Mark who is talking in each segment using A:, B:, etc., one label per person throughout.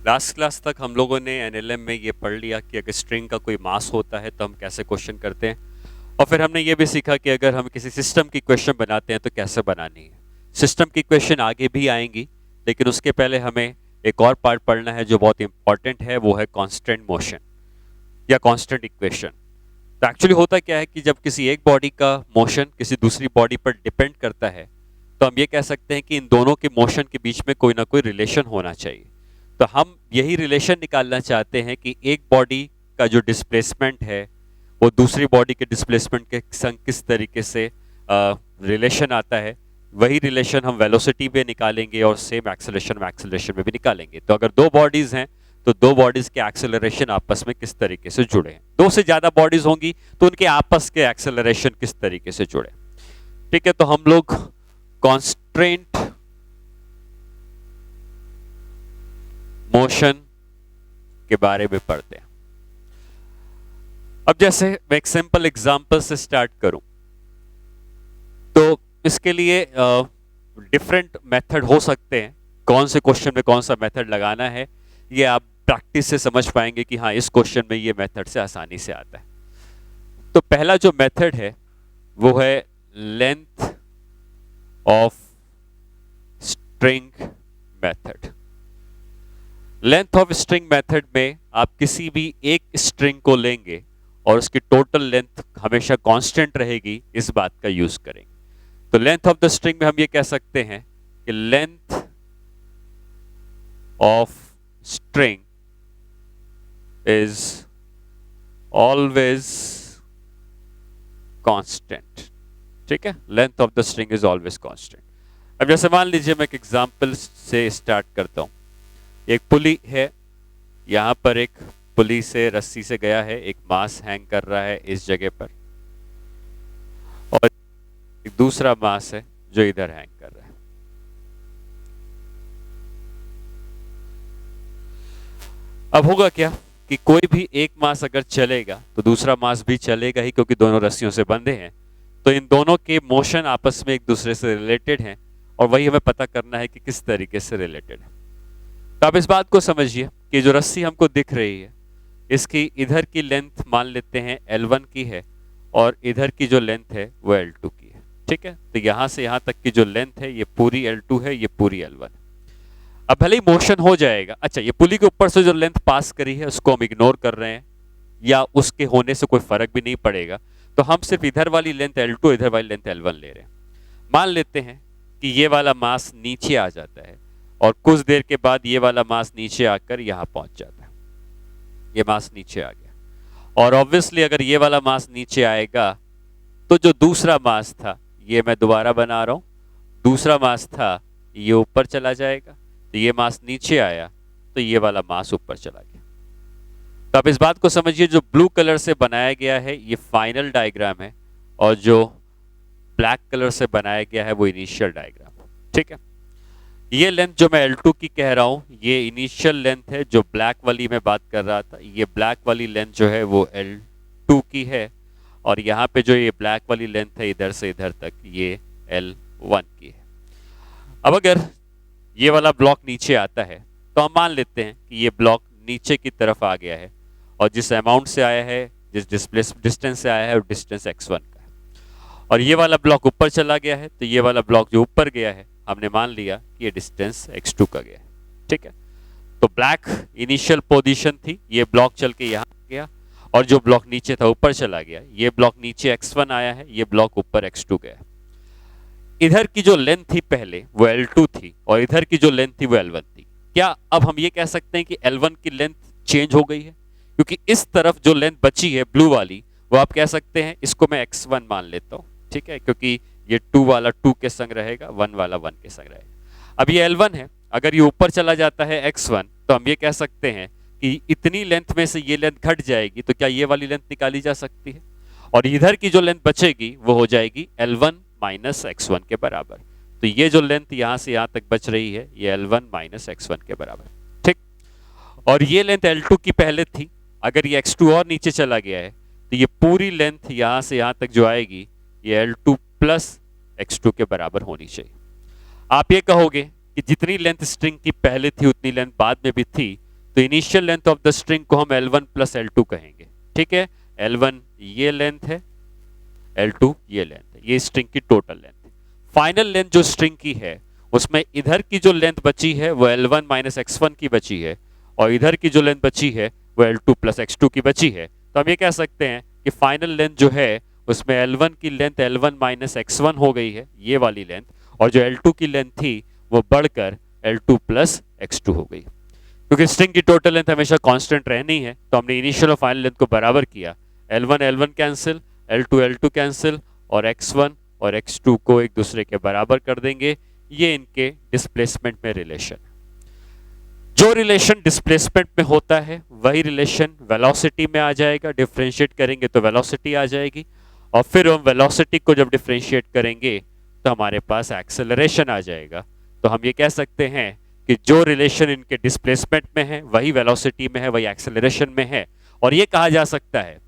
A: Last class तक हम लोगों ने एनएलएम में ये पढ़ लिया कि अगर स्ट्रिंग का कोई मास होता है तो हम कैसे क्वेश्चन करते हैं। और फिर हमने ये भी सीखा कि अगर हम किसी सिस्टम की क्वेश्चन बनाते हैं तो कैसे बनानी है। सिस्टम की क्वेश्चन आगे भी आएंगी, लेकिन उसके पहले हमें एक और पार्ट पढ़ना है जो बहुत इंपॉर्टेंट है, वो है कांस्टेंट मोशन या कांस्टेंट इक्वेशन। तो एक्चुअली होता क्या है कि जब किसी एक बॉडी का मोशन किसी दूसरी बॉडी पर डिपेंड करता है, तो हम ये कह सकते हैं कि इन दोनों के मोशन के बीच में कोई ना कोई रिलेशन होना चाहिए। तो हम यही रिलेशन निकालना चाहते हैं कि एक बॉडी का जो डिस्प्लेसमेंट है वो दूसरी बॉडी के डिस्प्लेसमेंट के संग किस तरीके से रिलेशन आता है। वही रिलेशन हम वेलोसिटी पे निकालेंगे और सेम एक्सेलरेशन में भी निकालेंगे। तो अगर दो बॉडीज हैं तो दो बॉडीज के एक्सेलरेशन आपस में किस तरीके से जुड़े हैं। दो से ज्यादा बॉडीज होंगी तो उनके आपस के एक्सेलरेशन किस तरीके से जुड़े। ठीक है, तो हम लोग कॉन्स्ट्रेंट मोशन के बारे में पढ़ते हैं। अब जैसे मैं एक सिंपल एग्जांपल से स्टार्ट करूं तो इसके लिए डिफरेंट मेथड हो सकते हैं। कौन से क्वेश्चन में कौन सा मेथड लगाना है ये आप प्रैक्टिस से समझ पाएंगे कि हाँ, इस क्वेश्चन में ये मेथड से आसानी से आता है। तो पहला जो मेथड है वो है length of string method. Length of string method में आप किसी भी एक स्ट्रिंग को लेंगे और उसकी टोटल लेंथ हमेशा कांस्टेंट रहेगी, इस बात का यूज करेंगे। तो लेंथ ऑफ द स्ट्रिंग में हम ये कह सकते हैं कि length of string is always constant. ठीक है, length of the string is always constant. अब जैसे मान लीजिए मैं एक एग्जांपल से स्टार्ट करता हूं। एक पुली है, यहां पर एक पुली से रस्सी से गया है, एक मास हैंग कर रहा है इस जगह पर, और एक दूसरा मास है जो इधर हैंग कर रहा है। अब होगा क्या कि कोई भी एक मास अगर चलेगा तो दूसरा मास भी चलेगा ही, क्योंकि दोनों रस्सियों से बंधे हैं। तो इन दोनों के मोशन आपस में एक दूसरे से रिलेटेड हैं, और वही हमें पता करना है कि किस तरीके से रिलेटेड है। तो आप इस बात को समझिए कि जो रस्सी हमको दिख रही है, इसकी इधर की लेंथ मान लेते हैं L1 की है, और इधर की जो लेंथ है वो L2 की है। ठीक है, तो यहां से यहां तक की जो लेंथ है ये पूरी L2 है, ये पूरी L1 है। अब भले ही मोशन हो जाएगा, अच्छा ये पुली के ऊपर से जो लेंथ पास करी है उसको हम इग्नोर कर रहे हैं, या उसके होने से कोई फर्क भी नहीं पड़ेगा। तो हम सिर्फ इधर वाली लेंथ L2, इधर वाली लेंथ L1 ले रहे हैं। मान लेते हैं कि ये वाला मास नीचे आ जाता है, और कुछ देर के बाद ये वाला मास नीचे आकर यहां पहुंच जाता है। ये मास नीचे आ गया, और ऑब्वियसली अगर ये वाला मास नीचे आएगा तो जो दूसरा मास था, ये मैं दोबारा बना रहा हूं, दूसरा मास था ये ऊपर चला जाएगा। तो ये मास नीचे आया तो ये वाला मास ऊपर चला गया। तो आप इस बात को समझिए, जो ब्लू कलर से बनाया गया है ये फाइनल डायग्राम है, और जो ब्लैक कलर से बनाया गया है वो इनिशियल डायग्राम। ठीक है, ये लेंथ जो मैं L2 की कह रहा हूं ये इनिशियल लेंथ है, जो ब्लैक वाली मैं बात कर रहा था ये ब्लैक वाली लेंथ जो है वो L2 की है, और यहाँ पे जो ये ब्लैक वाली लेंथ है इधर से इधर तक ये L1 की है। अब अगर ये वाला ब्लॉक नीचे आता है तो हम मान लेते हैं कि ये ब्लॉक नीचे की तरफ आ गया है, और जिस अमाउंट से आया है, जिस डिस्टेंस से आया है वो डिस्टेंस x1 का है। और ये वाला ब्लॉक ऊपर चला गया है, तो ये वाला ब्लॉक जो ऊपर गया है हमने मान लिया कि ये डिस्टेंस x2 का गया है। ठीक है, तो ब्लैक इनिशियल पोजीशन थी, ये ब्लॉक चल के यहां गया, और जो ब्लॉक नीचे था ऊपर चला गया। ये ब्लॉक नीचे x1 आया है, ये ब्लॉक ऊपर x2 गया। इधर की जो लेंथ थी पहले वो L2 थी, और इधर की जो लेंथ थी वो L1 थी। क्या अब हम ये कह सकते हैं कि L1 की लेंथ चेंज हो गई है? क्योंकि इस तरफ जो लेंथ बची है ब्लू वाली, वो आप कह सकते हैं इसको मैं x1 मान लेता हूं। ठीक है, क्योंकि ये 2 वाला 2 के संग रहेगा, 1 वाला 1 के संग रहेगा। अब ये L1 है, अगर ये ऊपर चला जाता है x1 तो हम ये कह सकते हैं कि इतनी लेंथ में से ये लेंथ घट जाएगी, तो क्या ये वाली लेंथ निकाली जा सकती है, और इधर की जो लेंथ बचेगी वो हो जाएगी L1 माइनस x1 के बराबर। तो ये जो लेंथ यहां से यहां तक बच रही है ये L1 माइनस x1 के बराबर। ठीक, और ये लेंथ L2 की पहले थी, अगर ये x2 और नीचे चला गया है तो ये पूरी लेंथ यहां से यहां तक जो आएगी ये L2 प्लस x2 के बराबर होनी चाहिए। आप ये कहोगे कि जितनी लेंथ स्ट्रिंग की पहले थी उतनी लेंथ बाद में भी थी, तो initial length of the string को हम L1 प्लस L2 कहेंगे। ठीक है, L1 ये लेंथ है, L2 ये लेंथ है, ये स्ट्रिंग की टोटल लेंथ है। फाइनल लेंथ जो स्ट्रिंग की है उसमें इधर की जो लेंथ बची है वो L1 माइनस X1 की बची है, और इधर की जो लेंथ बची है वो L2 प्लस X2 की बची है। तो हम ये कह सकते हैं कि फाइनल लेंथ जो है उसमें L1 की लेंथ L1 माइनस X1 हो गई है, ये वाली लेंथ, और जो L2 की लेंथ थी वो बढ़कर L2 प्लस X2 हो गई। क्योंकि स्ट्रिंग की टोटल लेंथ हमेशा कांस्टेंट रहनी है, तो हमने इनिशियल और फाइनल लेंथ को बराबर किया। L1 L1 cancel, L2 L2 cancel, और X1 और X2 को एक दूसरे के बराबर कर देंगे। ये इनके डिस्प्लेसमेंट में रिलेशन। जो रिलेशन डिस्प्लेसमेंट में होता है वही रिलेशन वेलोसिटी में आ जाएगा। डिफरेंशिएट करेंगे तो वेलोसिटी आ जाएगी, और फिर हम वेलोसिटी को जब डिफरेंशिएट करेंगे तो हमारे पास एक्सेलरेशन आ जाएगा। तो हम ये कह सकते हैं कि जो रिलेशन इनके डिस्प्लेसमेंट में है वही वेलोसिटी में है, वही एक्सेलरेशन में है। और ये कहा जा सकता है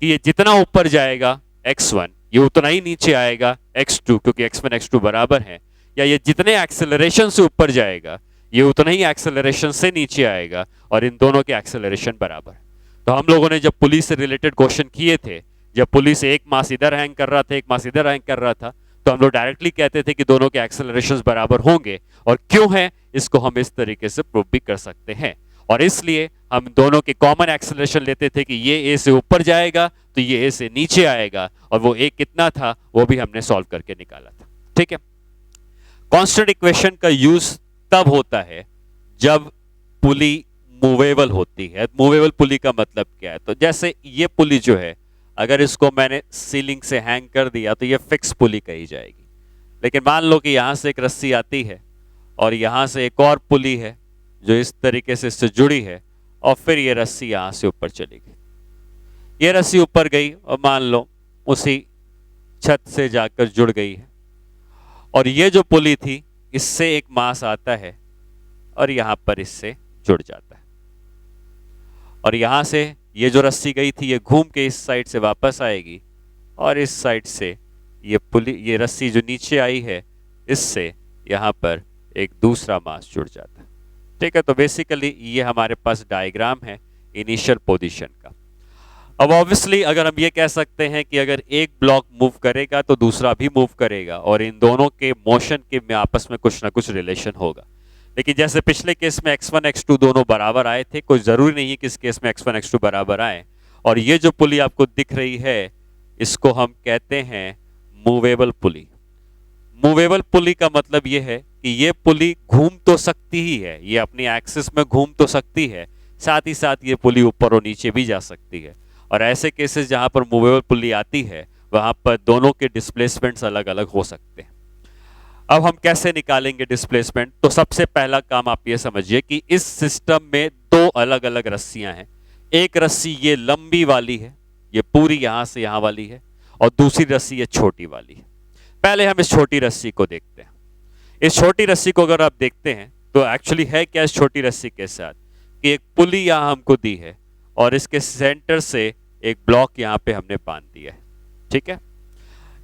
A: कि ये जितना ऊपर जाएगा x1, ये उतना ही नीचे आएगा x2, क्योंकि x1 x2 बराबर है। या ये जितने एक्सेलरेशन से ऊपर जाएगा ये उतना ही एक्सेलरेशन से नीचे आएगा, और इन दोनों के एक्सेलरेशन बराबर। तो हम लोगों ने जब पुलिस से रिलेटेड क्वेश्चन किए थे, जब पुलिस एक मास इधर हैंग कर रहा था, एक मास इधर हैंग कर रहा था, तो हम लोग डायरेक्टली कहते थे कि दोनों के एक्सेलरेशंस बराबर होंगे। और क्यों है इसको हम इस तरीके से प्रूव भी कर सकते हैं। और इसलिए हम दोनों के कॉमन एक्सेलरेशन लेते थे कि ये ए से ऊपर जाएगा तो ये ए से नीचे आएगा, और वो ए कितना था वो भी हमने सॉल्व करके निकाला था। ठीक है, कांस्टेंट इक्वेशन का यूज तब होता है जब पुली मूवेबल होती है। मूवेबल पुली का मतलब क्या है? तो जैसे ये पुली जो है, अगर इसको मैंने सीलिंग से हैंग कर दिया तो ये फिक्स पुली कही जाएगी। लेकिन मान लो कि यहां से एक रस्सी आती है और यहां से एक और पुली है जो इस तरीके से इससे जुड़ी है, और फिर ये रस्सी यहां से ऊपर चली गई। ये रस्सी ऊपर गई और मान लो उसी छत से जाकर जुड़ गई है, और ये जो पुली थी इससे एक मास आता है और यहां पर इससे जुड़ जाता है, और यहां से ये जो रस्सी गई थी ये घूम के इस साइड से वापस आएगी, और इस साइड से ये रस्सी जो नीचे आई है इससे यहां पर एक दूसरा मास जुड़ जाता है। ठीक है, तो बेसिकली ये हमारे पास डायग्राम है इनिशियल पोजीशन का। अब ऑब्वियसली अगर हम ये कह सकते हैं कि अगर एक ब्लॉक मूव करेगा तो दूसरा भी मूव करेगा, और इन दोनों के मोशन के में आपस में कुछ ना कुछ रिलेशन होगा। लेकिन जैसे पिछले केस में x1 x2 दोनों बराबर आए थे, कोई जरूरी नहीं है कि इस केस में x1 x2 बराबर आए। और ये जो पुली आपको दिख रही है इसको हम कहते हैं मूवेबल पुली। मूवेबल पुली का मतलब ये है कि ये पुली घूम तो सकती ही है, ये अपनी एक्सिस में घूम तो सकती है, साथ ही साथ ये पुली ऊपर और नीचे भी जा सकती है। और ऐसे केसेस जहां पर मूवेबल पुली आती है वहां पर दोनों के डिस्प्लेसमेंट्स अलग अलग हो सकते हैं। अब हम कैसे निकालेंगे डिस्प्लेसमेंट? तो सबसे पहला काम आप ये समझिए कि इस सिस्टम में दो अलग अलग रस्सियां हैं। एक रस्सी ये लंबी वाली है, ये पूरी यहां से यहां वाली है, और दूसरी रस्सी ये छोटी वाली है। पहले हम इस छोटी रस्सी को देखते हैं। इस छोटी रस्सी को अगर आप देखते हैं तो एक्चुअली है क्या इस छोटी रस्सी के साथ कि एक पुली यहां हमको दी है और इसके सेंटर से एक ब्लॉक यहां पे हमने बांध दिया है। ठीक है,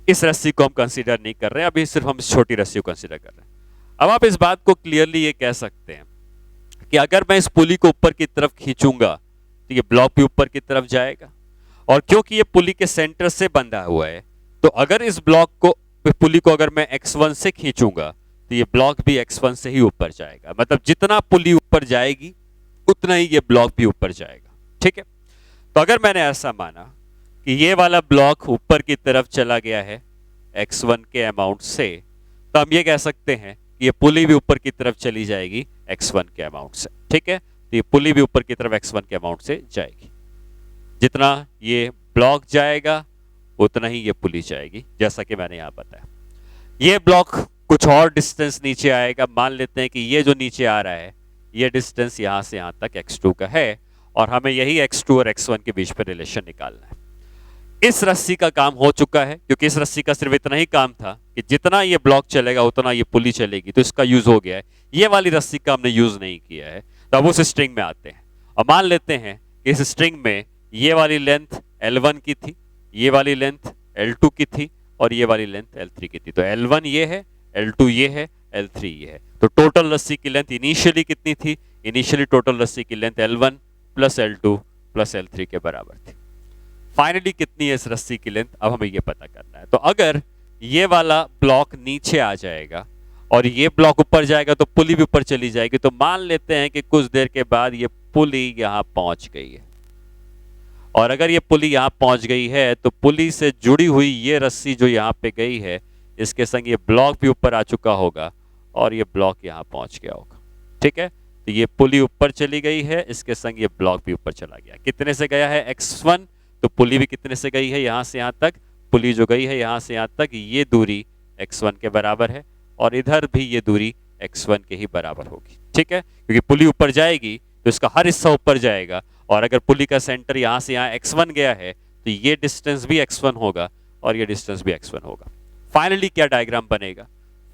A: इस रस्सी को हम कंसीडर नहीं कर रहे हैं, अभी सिर्फ हम इस छोटी रस्सी को कंसीडर कर रहे हैं। अब आप इस बात को क्लियरली ये कह सकते हैं कि अगर मैं इस पुली को ऊपर की तरफ खींचूंगा तो ये ब्लॉक भी ऊपर की तरफ जाएगा, और क्योंकि ये पुली के सेंटर से बंधा हुआ है तो अगर इस ब्लॉक को पुली को अगर मैं x1 से खींचूंगा तो ये ब्लॉक भी x1 से ही ऊपर जाएगा। मतलब जितना पुली ऊपर जाएगी उतना ही ये ब्लॉक भी ऊपर जाएगा। ठीक है, तो अगर मैंने ऐसा माना कि ये वाला ब्लॉक ऊपर की तरफ चला गया है x1 के अमाउंट से, तो हम ये कह सकते हैं कि ये पुली भी ऊपर की तरफ चली जाएगी x1 के अमाउंट से। ठीक है, तो ये पुली भी ऊपर की तरफ x1 के अमाउंट से जाएगी। जितना ये ब्लॉक जाएगा उतना ही ये पुली जाएगी, जैसा कि मैंने यहां बताया। ये ब्लॉक कुछ और डिस्टेंस नीचे आएगा। मान लेते हैं कि ये जो नीचे आ रहा है ये डिस्टेंस यहां से यहां तक x2 का है, और हमें यही x2 और x1 के बीच में रिलेशन निकालना है। इस रस्सी का काम हो चुका है, क्योंकि इस रस्सी का सिर्फ इतना ही काम था कि जितना ये ब्लॉक चलेगा उतना ये पुली चलेगी, तो इसका यूज हो गया है। ये वाली रस्सी का हमने यूज नहीं किया है। तो अब उस स्ट्रिंग में आते हैं और मान लेते हैं कि इस स्ट्रिंग में ये वाली लेंथ L1 की थी, ये वाली लेंथ L2 की थी, और ये वाली लेंथ L3 की थी। तो L1 ये है, L2 ये है, L3 ये है। तो टोटल रस्सी की लेंथ इनिशियली कितनी थी? इनिशियली टोटल रस्सी की length L1 plus L2 plus L3 के बराबर थी। फाइनली कितनी है इस रस्सी की लेंथ, अब हमें ये पता करना है। तो अगर ये वाला ब्लॉक नीचे आ जाएगा और ये ब्लॉक ऊपर जाएगा तो पुली भी ऊपर चली जाएगी। तो मान लेते हैं कि कुछ देर के बाद ये पुली यहां पहुंच गई है, और अगर ये पुली यहां पहुंच गई है तो पुली से जुड़ी हुई ये रस्सी जो यहां पे गई है, इसके संग ये ब्लॉक भी ऊपर आ चुका होगा और ये ब्लॉक यहां पहुंच गया होगा। ठीक है, तो ये पुली ऊपर चली गई है, इसके संग ये ब्लॉक भी ऊपर चला गया। कितने से गया है x1, तो पुली भी कितने से गई है यहां से यहां तक, पुली जो गई है यहां से यहां तक, ये दूरी x1 के बराबर है और इधर भी ये दूरी x1 के ही बराबर होगी। ठीक है, क्योंकि पुली ऊपर जाएगी तो इसका हर हिस्सा ऊपर जाएगा, और अगर पुली का सेंटर यहां से यहां x1 गया है तो ये डिस्टेंस भी x1 होगा और ये डिस्टेंस भी x1 होगा। फाइनली क्या डायग्राम बनेगा,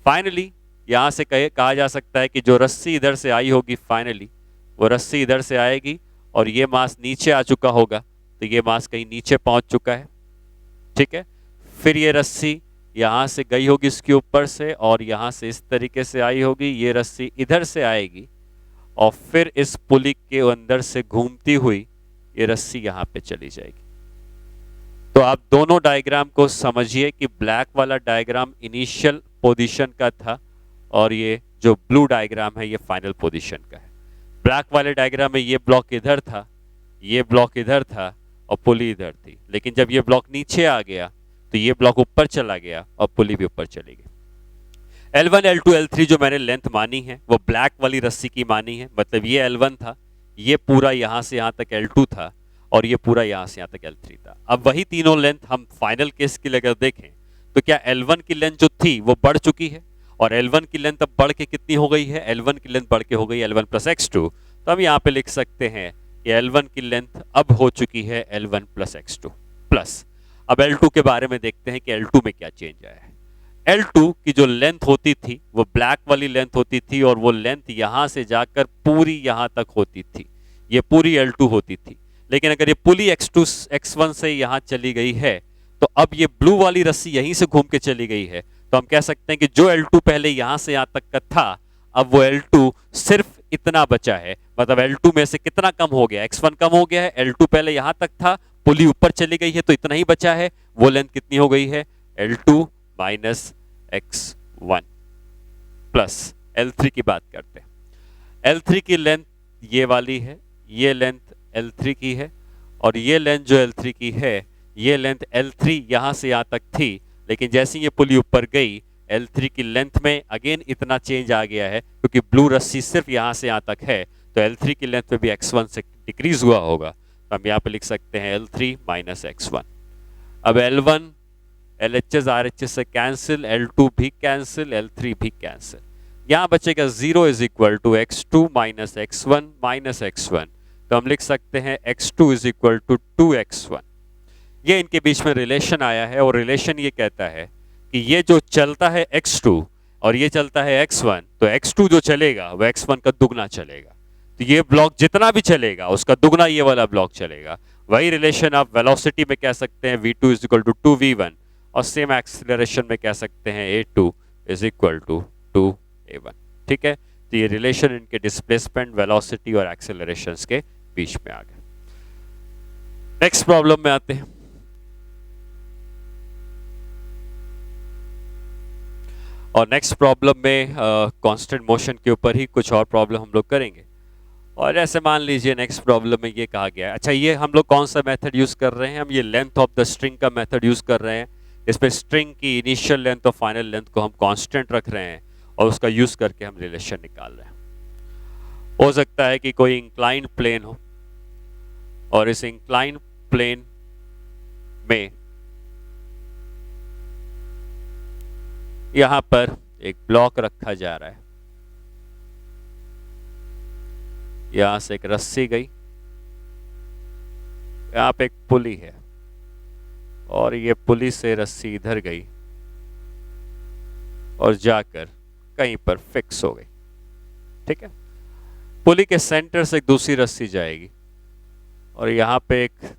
A: फाइनली यहां से कहा जा सकता है कि जो रस्सी इधर से आई होगी, फाइनली वो रस्सी इधर से आएगी और ये मास नीचे आ चुका होगा, तो ये मास कहीं नीचे पहुंच चुका है। ठीक है, फिर ये रस्सी यहां से गई होगी इसके ऊपर से और यहां से इस तरीके से आई होगी, ये रस्सी इधर से आएगी और फिर इस पुली के अंदर से घूमती हुई ये रस्सी यहां पे चली जाएगी। तो आप दोनों डायग्राम को समझिए कि ब्लैक वाला डायग्राम इनिशियल पोजीशन का था और ये जो ब्लू डायग्राम है ये फाइनल पोजीशन का है। ब्लैक वाले डायग्राम में ये ब्लॉक इधर था, ये ब्लॉक इधर था और पुली इधर थी, लेकिन जब ये ब्लॉक नीचे आ गया तो ये ब्लॉक ऊपर चला गया और पुली भी ऊपर चली गई। L1, L2, L3 जो मैंने लेंथ मानी है वो ब्लैक वाली रस्सी की मानी है, मतलब ये L1 था, ये पूरा यहां से यहां तक L2 था और ये पूरा यहां से यहां तक L3 था। अब वही तीनों लेंथ हम फाइनल केस के लिए अगर देखें तो क्या L1 की लेंथ जो थी वो बढ़ चुकी है और L1 की लेंथ अब बढ़ के कितनी हो गई है, L1 की लेंथ बढ़ के हो गई L1 प्लस x2। तो हम यहाँ पे लिख सकते हैं कि L1 की लेंथ अब हो चुकी है L1 प्लस x2 प्लस। अब L2 के बारे में देखते हैं कि L2 में क्या चेंज आया है। L2 की जो लेंथ होती थी वो ब्लैक वाली लेंथ होती थी और वो लेंथ यहां से जाकर पूरी यहां तक होती थी, ये पूरी L2 होती थी। लेकिन अगर ये पुली x2 x1 से यहां चली गई है तो अब ये ब्लू वाली रस्सी यहीं से घूम के चली गई है, तो हम कह सकते हैं कि जो L2 पहले यहां से यहां तक का था अब वो L2 सिर्फ इतना बचा है, मतलब L2 में से कितना कम हो गया, x1 कम हो गया है, L2 पहले यहां तक था, पुली ऊपर चली गई है तो इतना ही बचा है। वो लेंथ कितनी हो गई है, L2 minus x1 plus L3 की बात करते हैं। L3 की लेंथ ये वाली है, ये लेंथ L3 की है और ये लेंथ जो L3 की है ये लेंथ L3 यहां से यहां तक थी, लेकिन जैसे ये पुली ऊपर गई L3 की लेंथ में अगेन इतना चेंज आ गया है क्योंकि ब्लू रस्सी सिर्फ यहां से यहां तक है, तो L3 की लेंथ में भी x1 से डिक्रीज हुआ होगा, तो हम यहाँ पे लिख सकते हैं L3 माइनस x1। अब L1 LHS RHS से कैंसिल, L2 भी कैंसिल, L3 भी कैंसिल, यहाँ बचेगा 0 is equal to x2 minus x1, तो हम लिख सकते हैं x2 is equal to 2x1। ये इनके बीच में रिलेशन आया है और रिलेशन ये कहता है कि ये जो चलता है x2 और ये चलता है x1, तो x2 जो चलेगा वो x1 का दुगना चलेगा, तो ये ब्लॉक जितना भी चलेगा उसका दुगना ये वाला ब्लॉक चलेगा। वही रिलेशन आप वेलोसिटी में कह सकते हैं v2 is equal to 2v1 और सेम एक्सीलरेशन में कह सकते हैं a2 is equal to 2a1। ठीक है, तो ये रिलेशन इनके डिस्प्लेसमेंट, वेलोसिटी और एक्सीलरेशंस के बीच में आ गया। नेक्स्ट प्रॉब्लम में आते हैं। और नेक्स्ट प्रॉब्लम में कांस्टेंट मोशन के ऊपर ही कुछ और प्रॉब्लम हम लोग करेंगे। और ऐसे मान लीजिए नेक्स्ट प्रॉब्लम में ये कहा गया है, अच्छा ये हम लोग कौन सा मेथड यूज कर रहे हैं, हम ये लेंथ ऑफ द स्ट्रिंग का मेथड यूज कर रहे हैं। इसमें स्ट्रिंग की इनिशियल लेंथ और फाइनल लेंथ को हम कांस्टेंट रख रहे हैं और उसका यूज करके हम रिलेशन निकाल रहे हैं। हो सकता है कि कोई इंक्लाइंड प्लेन हो और इस इंक्लाइंड प्लेन में यहां पर एक ब्लॉक रखा जा रहा है, यहां से एक रस्सी गई, यहां पे एक पुली है और ये पुली से रस्सी इधर गई और जाकर कहीं पर फिक्स हो गई। ठीक है, पुली के सेंटर से एक दूसरी रस्सी जाएगी और यहां पे एक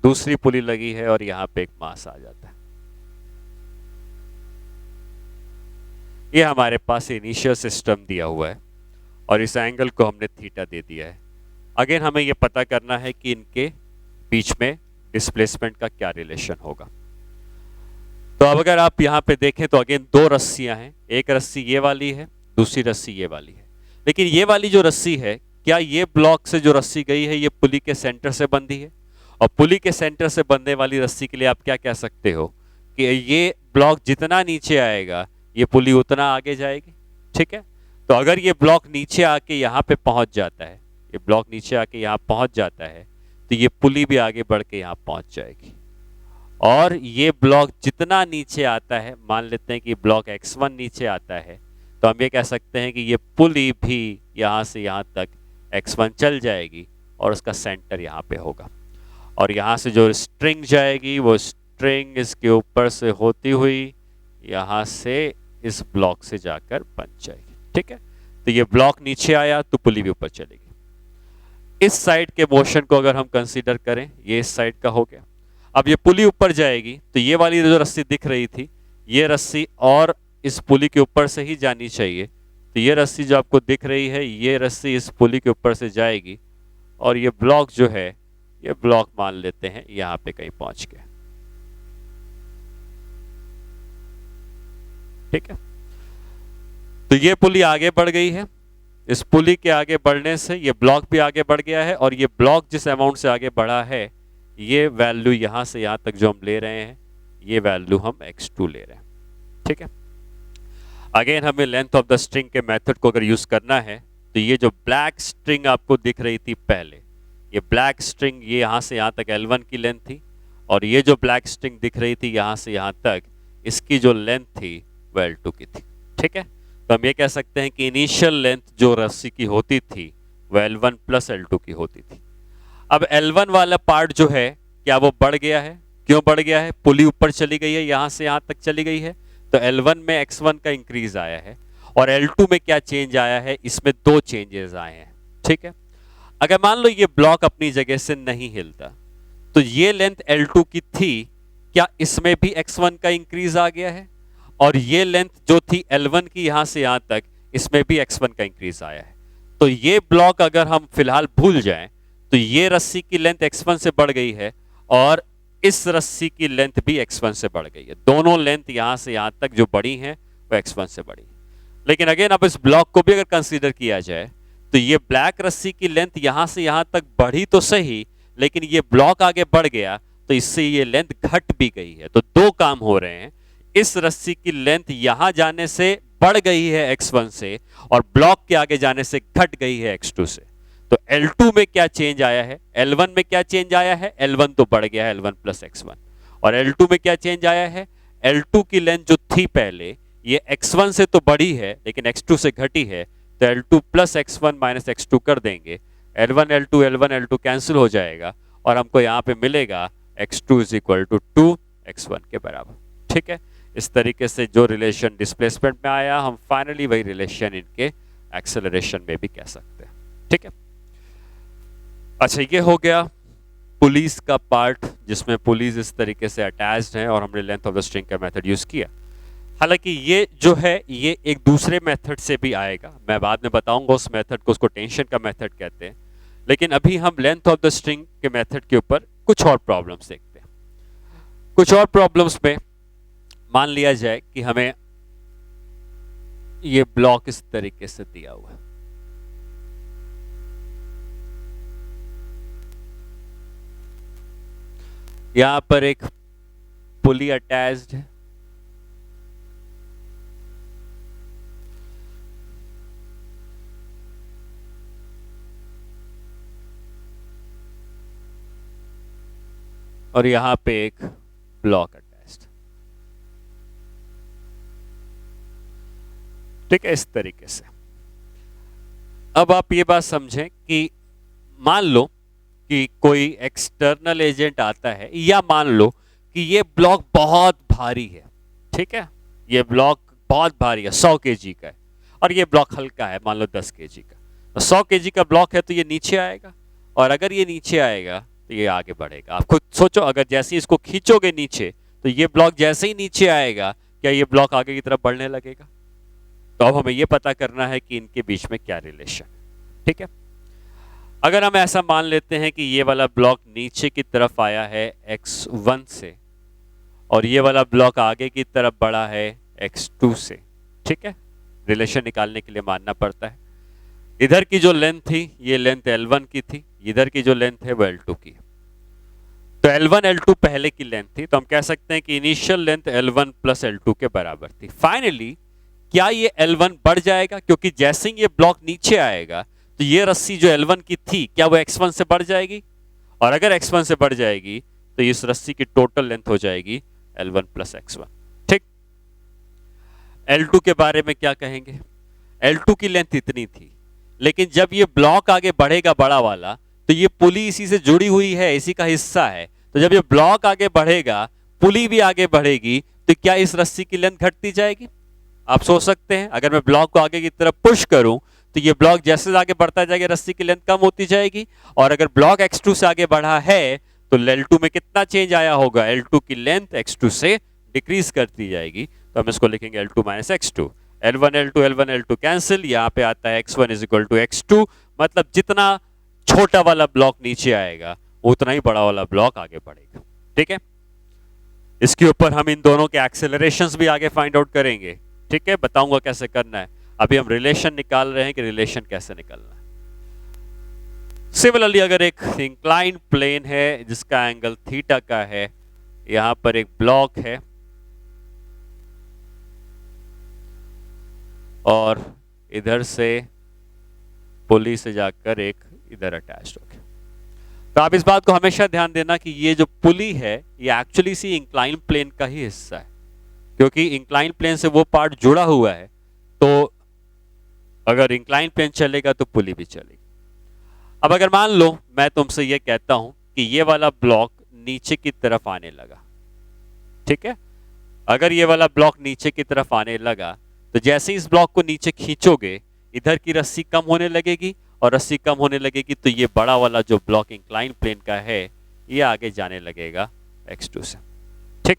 A: दूसरी पुली लगी है और यहां पे एक मास आ जाता है। ये हमारे पास इनिशियल सिस्टम दिया हुआ है और इस एंगल को हमने थीटा दे दिया है। अगेन हमें ये पता करना है कि इनके बीच में डिस्प्लेसमेंट का क्या रिलेशन होगा। तो अब अगर आप यहाँ पे देखें तो अगेन दो रस्सियां हैं, एक रस्सी ये वाली है, दूसरी रस्सी ये वाली है। लेकिन ये वाली जो रस्सी है, क्या ये ब्लॉक से जो रस्सी गई है ये पुली के सेंटर से बंधी है? और पुली के सेंटर से बंधने वाली रस्सी के लिए आप क्या कह सकते हो कि ये ब्लॉक जितना नीचे आएगा ये पुली उतना आगे जाएगी। ठीक है, तो अगर ये ब्लॉक नीचे आके यहाँ पे पहुंच जाता है, ये ब्लॉक नीचे आके यहाँ पहुंच जाता है, तो ये पुली भी आगे बढ़ के यहाँ पहुंच जाएगी। और ये ब्लॉक जितना नीचे आता है, मान लेते हैं कि ब्लॉक x1 नीचे आता है, तो हम ये कह सकते हैं कि ये पुली भी यहाँ से यहाँ तक x1 चल जाएगी और उसका सेंटर यहाँ पे होगा। और यहाँ से जो स्ट्रिंग जाएगी वो स्ट्रिंग इसके ऊपर से होती हुई यहाँ से इस ब्लॉक से जाकर बन जाएगी। ठीक है, तो ये ब्लॉक नीचे आया तो पुली भी ऊपर चलेगी। इस साइड के मोशन को अगर हम कंसीडर करें, ये इस साइड का हो गया। अब ये पुली ऊपर जाएगी तो ये वाली जो रस्सी दिख रही थी, ये रस्सी और इस पुली के ऊपर से ही जानी चाहिए। तो ये रस्सी जो आपको दिख रही है, ये रस्सी इस पुली के ऊपर से जाएगी और ये ब्लॉक जो है, ये ब्लॉक मान लेते हैं यहाँ पे कहीं पहुंच गया। ठीक है, तो ये पुली आगे बढ़ गई है। इस पुली के आगे बढ़ने से ये ब्लॉक भी आगे बढ़ गया है और ये ब्लॉक जिस अमाउंट से आगे बढ़ा है, ये वैल्यू यहाँ से यहाँ तक जो हम ले रहे हैं, ये वैल्यू हम x2 ले रहे हैं। ठीक है, अगेन हमें लेंथ ऑफ द स्ट्रिंग के मेथड को अगर यूज करना है तो ये जो ब्लैक स्ट्रिंग आपको दिख रही थी पहले, ये ब्लैक स्ट्रिंग ये यहाँ से यहाँ तक L1 की लेंथ थी और ये जो ब्लैक स्ट्रिंग दिख रही थी यहाँ से यहाँ तक, इसकी जो लेंथ थी वो L2 की थी। ठीक है, तो हम ये कह सकते हैं कि इनिशियल लेंथ जो रस्सी की होती थी वो L1 प्लस L2 की होती थी। अब L1 वाला पार्ट जो है, क्या वो बढ़ गया है? क्यों बढ़ गया है? पुली ऊपर चली गई है, यहां से यहां तक चली गई है, तो L1 में x1 का इंक्रीज आया है। और L2 में क्या चेंज आया है? इसमें दो चेंजेस आए हैं। ठीक है, अगर मान लो ये ब्लॉक अपनी जगह से नहीं हिलता, तो ये लेंथ L2 की थी, क्या इसमें भी x1 का इंक्रीज आ गया है? और ये लेंथ जो थी L1 की यहां से यहां तक, इसमें भी x1 का इंक्रीज आया है। तो ये ब्लॉक अगर हम फिलहाल भूल जाएं तो ये रस्सी की लेंथ x1 से बढ़ गई है और इस रस्सी की लेंथ भी x1 से बढ़ गई है। दोनों लेंथ यहां से यहां तक जो बढ़ी हैं वो x1 से बढ़ी है। लेकिन अगेन अब इस ब्लॉक को भी अगर कंसीडर किया जाए तो ये ब्लैक रस्सी की लेंथ यहां से यहां तक बढ़ी तो सही, लेकिन ये ब्लॉक आगे बढ़ गया तो इससे ये लेंथ घट भी गई है। तो दो काम हो रहे हैं, इस रस्सी की लेंथ यहां जाने से बढ़ गई है x1 से और ब्लॉक के आगे जाने से घट गई है x2 से। तो L2 में क्या चेंज आया है? L1 में क्या चेंज आया है? L1 तो बढ़ गया है, L1 प्लस x1। और L2 में क्या चेंज आया है? L2 की लेंथ जो थी पहले, ये x1 से तो बढ़ी है लेकिन x2 से घटी है, तो L2 plus x1 minus x2 कर देंगे, L1 L2 L1 L2 cancel हो जाएगा और हमको यहाँ पे मिलेगा x2 is equal to 2x1 के बराबर। ठीक है, इस तरीके से जो रिलेशन डिस्प्लेसमेंट में आया, हम फाइनली वही रिलेशन इनके एक्सेलरेशन में भी कह सकते हैं। ठीक है, अच्छा ये हो गया पुलिस का पार्ट, जिसमें पुलिस इस तरीके से अटैच्ड है और हमने लेंथ ऑफ द स्ट्रिंग का मेथड यूज किया। हालांकि ये जो है ये एक दूसरे मेथड से भी आएगा, मैं बाद में बताऊंगा उस मेथड को, उसको टेंशन का मेथड कहते हैं। लेकिन अभी हम लेंथ ऑफ द स्ट्रिंग के मेथड के ऊपर कुछ और प्रॉब्लम्स देखते हैं। कुछ और प्रॉब्लम्स में मान लिया जाए कि हमें ये ब्लॉक इस तरीके से दिया हुआ है, यहां पर एक पुली अटैच्ड है, और यहां पे एक ब्लॉक अटैच्ड। ठीक है, इस तरीके से। अब आप ये बात समझें कि मान लो कि कोई एक्सटर्नल एजेंट आता है, या मान लो कि ये ब्लॉक बहुत भारी है। ठीक है, ये ब्लॉक बहुत भारी है, 100 kg का है, और ये ब्लॉक हल्का है, मान लो 10 kg का। तो 100 kg का ब्लॉक है तो ये नीचे आएगा, और अगर ये नीचे आएगा तो ये आगे बढ़ेगा। आप खुद सोचो, अगर जैसे ही इसको खींचोगे नीचे, तो ये ब्लॉक जैसे ही नीचे आएगा, क्या ये ब्लॉक आगे की तरफ बढ़ने लगेगा? तो अब हमें यह पता करना है कि इनके बीच में क्या रिलेशन, ठीक है। अगर हम ऐसा मान लेते हैं कि ये वाला ब्लॉक नीचे की तरफ आया है x1 से और ये वाला ब्लॉक आगे की तरफ बढ़ा है x2 से, ठीक है, रिलेशन निकालने के लिए मानना पड़ता है। इधर की जो लेंथ थी ये लेंथ L1 की थी, इधर की जो लेंथ है वो L2 की है। तो L1 L2 पहले की लेंथ थी, तो हम कह सकते हैं कि initial length L1 plus L2 के बराबर थी। फाइनली क्या ये L1 बढ़ जाएगा, क्योंकि जैसे ही ये ब्लॉक नीचे आएगा तो ये रस्सी जो L1 की थी क्या वो x1 से बढ़ जाएगी, और अगर x1 से बढ़ जाएगी तो इस रस्सी की टोटल लेंथ हो जाएगी L1 प्लस x1, ठीक। L2 के बारे में क्या कहेंगे, L2 की लेंथ इतनी थी, लेकिन जब ये ब्लॉक आगे बढ़ेगा बड़ा वाला तो ये पुली इसी से जुड़ी हुई है, इसी का हिस्सा है। तो जब ये ब्लॉक आगे बढ़ेगा पुली भी आगे बढ़ेगी, तो क्या इस रस्सी की लेंथ घटती जाएगी। आप सोच सकते हैं अगर मैं ब्लॉक को आगे की तरफ पुश करूं तो ये ब्लॉक जैसे आगे बढ़ता जाएगा रस्सी की लेंथ कम होती जाएगी, और अगर ब्लॉक x2 से आगे बढ़ा है तो L2 में कितना चेंज आया होगा, L2 की लेंथ x2 से डिक्रीज करती जाएगी। तो हम इसको लिखेंगे L2 minus x2, L1 L2 L1 L2 cancel, यहाँ पे आता है x1 is equal to x2, मतलब जितना छोटा वाला ब्लॉक नीचे आएगा उतना ही बड़ा वाला ब्लॉक आगे बढ़ेगा, ठीक है। इसके ऊपर हम इन दोनों के एक्सेलरेशंस भी आगे फाइंड आउट करेंगे, ठीक है, बताऊंगा कैसे करना है। अभी हम रिलेशन निकाल रहे हैं कि रिलेशन कैसे निकालना है। सिमिलरली अगर एक इंक्लाइन प्लेन है जिसका एंगल थीटा का है, यहां पर एक ब्लॉक है और इधर से पुली से जाकर एक इधर अटैच्ड हो गया, तो आप इस बात को हमेशा ध्यान देना कि ये जो पुली है ये एक्चुअली सी इंक्लाइन प्लेन का ही हिस्सा है, क्योंकि इंक्लाइन प्लेन से वो पार्ट जुड़ा हुआ है। तो अगर इंक्लाइन प्लेन चलेगा तो पुली भी चलेगी। अब अगर मान लो मैं तुमसे ये कहता हूं कि ये वाला ब्लॉक नीचे की तरफ आने लगा, ठीक है, अगर ये वाला ब्लॉक नीचे की तरफ आने लगा तो जैसे इस ब्लॉक को नीचे खींचोगे इधर की रस्सी कम होने लगेगी, और रस्सी कम होने लगेगी तो ये बड़ा वाला जो ब्लॉक इंक्लाइन प्लेन का है ये आगे जाने लगेगा x2 से, ठीक।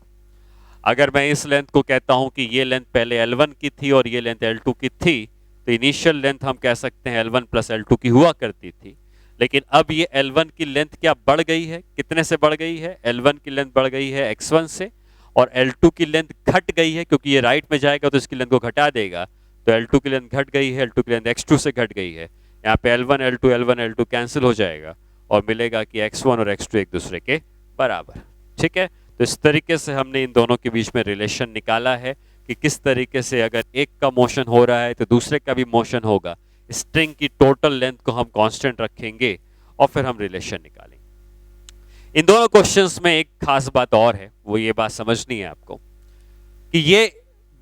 A: अगर मैं इस लेंथ को कहता हूं कि ये लेंथ पहले L1 की थी और ये लेंथ L2 की थी, तो इनिशियल लेंथ हम कह सकते हैं L1 प्लस L2 की हुआ करती थी, लेकिन अब ये L1 की लेंथ क्या बढ़ गई है, कितने से बढ़ गई है, L1 की लेंथ बढ़ गई है x1 से, और L2 की लेंथ घट गई है क्योंकि ये राइट में जाएगा तो इसकी लेंथ को घटा देगा, तो L2 की लेंथ घट गई है, L2 की लेंथ x2 से घट गई है। यहाँ पे L1 L2 कैंसिल हो जाएगा और मिलेगा कि x1 और x2 एक दूसरे के बराबर, ठीक है। तो इस तरीके से हमने इन दोनों के बीच में रिलेशन निकाला है कि किस तरीके से अगर एक का मोशन हो रहा है तो दूसरे का भी मोशन होगा, स्ट्रिंग की टोटल लेंथ को हम कांस्टेंट रखेंगे और फिर हम रिलेशन निकालेंगे। इन दोनों क्वेश्चंस में एक खास बात और है, वो ये बात समझनी है आपको कि ये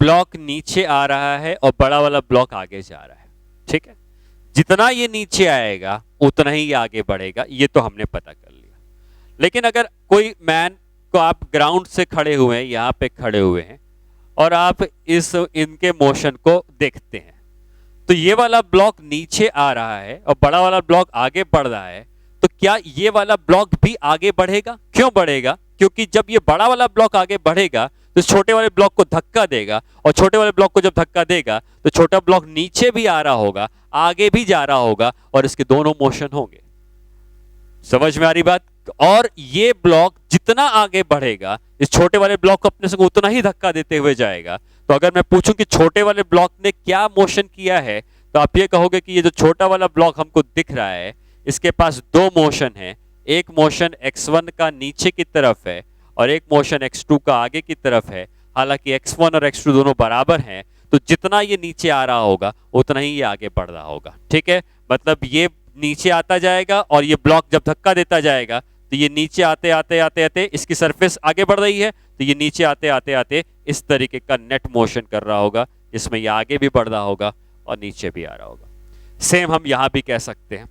A: ब्लॉक नीचे आ रहा है और बड़ा वाला ब्लॉक आगे जा रहा है, ठीक है। जितना ये नीचे आएगा उतना ही ये आगे बढ़ेगा, ये तो हमने पता कर लिया। लेकिन अगर कोई मैन को आप ग्राउंड से खड़े हुए हैं, यहाँ पे खड़े हुए हैं और आप इनके मोशन को देखते हैं, तो ये वाला ब्लॉक नीचे आ रहा है और बड़ा वाला ब्लॉक आगे बढ़ रहा है, तो क्या ये वाला ब्लॉक भी आगे बढ़ेगा। क्यों बढ़ेगा, क्योंकि जब ये बड़ा वाला ब्लॉक आगे बढ़ेगा तो छोटे वाले ब्लॉक को धक्का देगा, और छोटे वाले ब्लॉक को जब धक्का देगा तो छोटा ब्लॉक नीचे भी आ रहा होगा, आगे भी जा रहा होगा, और इसके दोनों मोशन होंगे। समझ में आ रही बात। और ये ब्लॉक जितना आगे बढ़ेगा इस छोटे वाले ब्लॉक को अपने से उतना ही धक्का देते हुए जाएगा। तो अगर मैं पूछूं कि छोटे वाले ब्लॉक ने क्या मोशन किया है, तो आप ये कहोगे कि ये जो छोटा वाला ब्लॉक हमको दिख रहा है इसके पास दो मोशन है, एक मोशन x1 का नीचे की तरफ है और एक मोशन x2 का आगे की तरफ है। हालांकि x1 और x2 दोनों बराबर हैं, तो जितना ये नीचे आ रहा होगा उतना ही ये आगे बढ़ रहा होगा, ठीक है। मतलब ये नीचे आता जाएगा और ये ब्लॉक जब धक्का देता जाएगा तो ये नीचे आते आते आते आते इसकी सरफेस आगे बढ़ रही है, तो ये नीचे आते आते आते इस तरीके का नेट मोशन कर रहा होगा, इसमें ये आगे भी बढ़ रहा होगा और नीचे भी आ रहा होगा। सेम हम यहां भी कह सकते हैं,